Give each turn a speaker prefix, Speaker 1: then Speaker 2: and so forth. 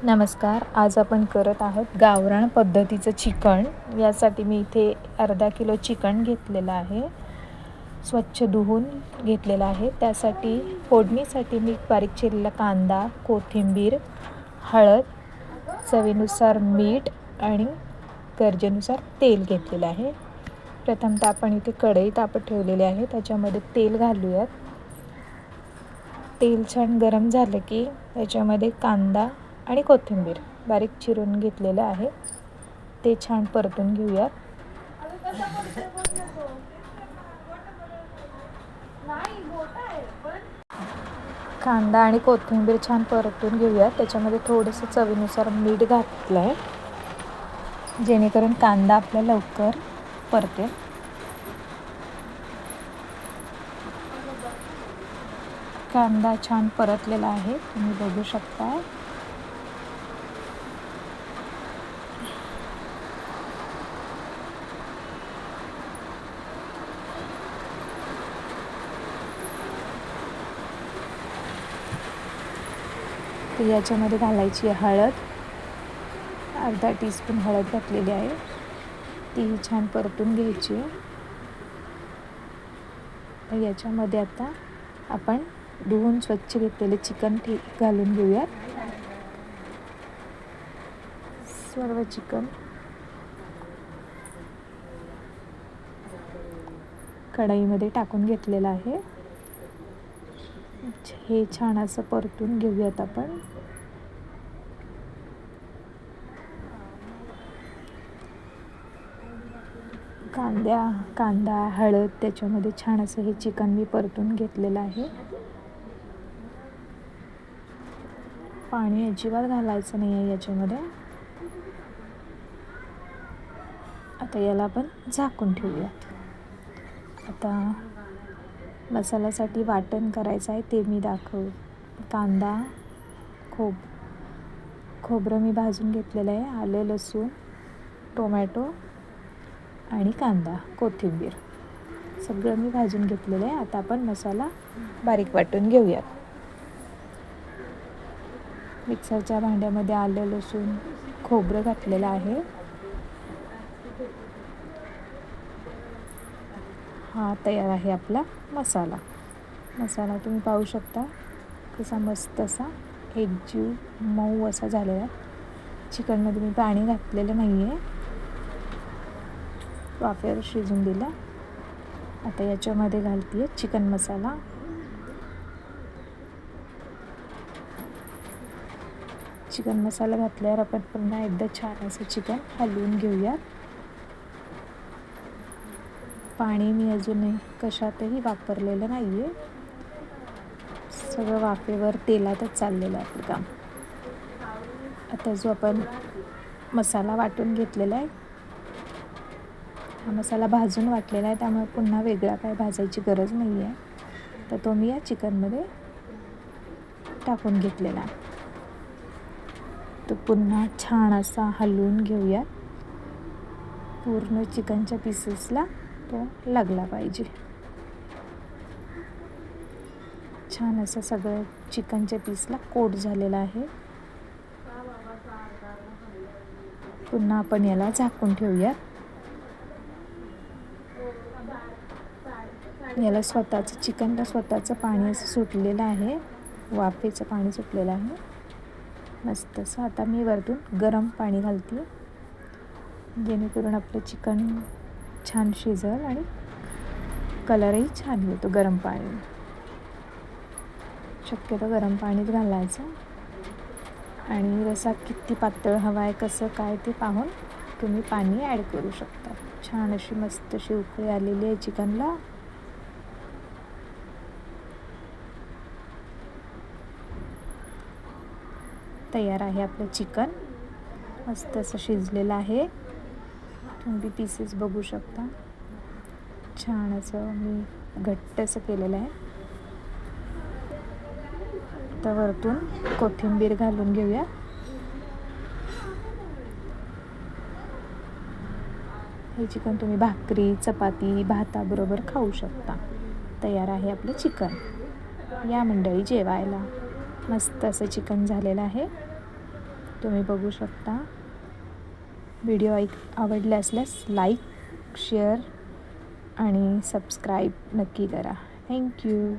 Speaker 1: नमस्कार. आज आपण करत आहोत गावरान पद्धतीचं चिकन. यासाठी मी इथे अर्धा किलो चिकन घेतलेलं आहे. स्वच्छ धुवून घेतलेलं आहे. त्यासाठी फोडणीसाठी मी बारीक चिरलेला कांदा, कोथिंबीर, हळद, चवीनुसार मीठ आणि गरजेनुसार तेल घेतलेलं आहे. प्रथमतः आपण इथे कढई तापत ठेवलेली आहे. त्याच्यामध्ये तेल घालूयात. तेल छान गरम झालं की त्याच्यामध्ये कांदा आणि कोथिंबीर बारीक चिरून घेतलेलं आहे ते छान परतून घेऊयात. कांदा आणि कोथिंबीर छान परतून घेऊयात. त्याच्यामध्ये थोडंसं चवीनुसार मीठ घातलं आहे जेणेकरून कांदा आपला लवकर परतेल. कांदा छान परतलेला आहे, तुम्ही बघू शकता. तर याच्यामध्ये घालायची हळद, अर्धा टीस्पून हळद घातलेली आहे, तीही छान परतून घ्यायची. तर याच्यामध्ये आता आपण धुवून स्वच्छ घेतलेले चिकन घालून घेऊयात. सर्व चिकन कढईमध्ये टाकून घेतलेलं आहे. हे छान असं परतून घेऊयात आपण. कांदा हळद त्याच्यामध्ये छान असं हे चिकन मी परतून घेतलेलं आहे. पाणी अजिबात घालायचं नाही आहे याच्यामध्ये. आता याला आपण झाकून ठेवूयात. आता मसाल्यासाठी वाटण करायचं आहे ते मी कांदा, खोबरं मी भाजून घेतलेलं आहे, आलं लसूण, टोमॅटो आणि कांदा, कोथिंबीर सगळं मी भाजून घेतलेलं आहे. आता आपण मसाला बारीक वाटून घेऊयात. मिक्सरच्या भांड्यामध्ये आलं लसूण खोबरं घातलेलं आहे. हा तयार आहे आपला मसाला. तुम्ही पाहू शकता कसा मस्त असा एकजीव मऊ असा झालेला. चिकनमध्ये मी पाणी घातलेलं नाही आहे, वाफेवर शिजून दिला. आता याच्यामध्ये घालते चिकन मसाला. चिकन मसाला घातल्यावर आपण पुन्हा एकदा छान असं चिकन हलवून घेऊयात. पाणी मी अजूनही कशातही वापरलेलं नाही आहे, सगळं वाफेवर तेलातच चाललेलं आहे आपलं काम. आता जो आपण मसाला वाटून घेतलेला आहे, हा मसाला भाजून वाटलेला आहे, त्यामुळे पुन्हा वेगळा काय भाजायची गरज नाही आहे. तर तो मी या चिकनमध्ये टाकून घेतलेला आहे. तो पुन्हा छान असा हलवून घेऊयात. पूर्ण चिकनच्या पीसेसला तो लागला पाहिजे. छान असं सगळं चिकनच्या पीसला कोट झालेला आहे. पुन्हा आपण याला झाकून ठेवूयात. याला चिकनला स्वतःचं पाणी असं सुटलेलं आहे, वाफेचं पाणी सुटलेलं आहे मस्त असं. आता मी वरतून गरम पाणी घालते जेणेकरून आपलं चिकन छान शिजेल आणि कलरही छान येतो. गरम पाणी शक्यतो गरम पाणीच घालायचं. आणि रसा किती पातळ हवा आहे कसं काय ते पाहून तुम्ही पाणी ॲड करू शकता. छान अशी मस्त अशी उकळी आलेली आहे चिकनला. तयार आहे आपलं चिकन, मस्त असं शिजलेलं आहे. तुम्ही पीसेस बघू शकता. छान असं मी घट्ट असं केलेलं आहे. तर वरतून कोथिंबीर घालून घेऊया. हे चिकन तुम्ही भाकरी, चपाती, भाताबरोबर खाऊ शकता. तयार आहे आपलं चिकन. या मंडळी जेवायला. मस्त असं चिकन झालेलं आहे. तुम्ही बघू शकता. व्हिडिओ आवडले असल्यास लाईक, शेअर आणि सबस्क्राईब नक्की करा. थँक्यू.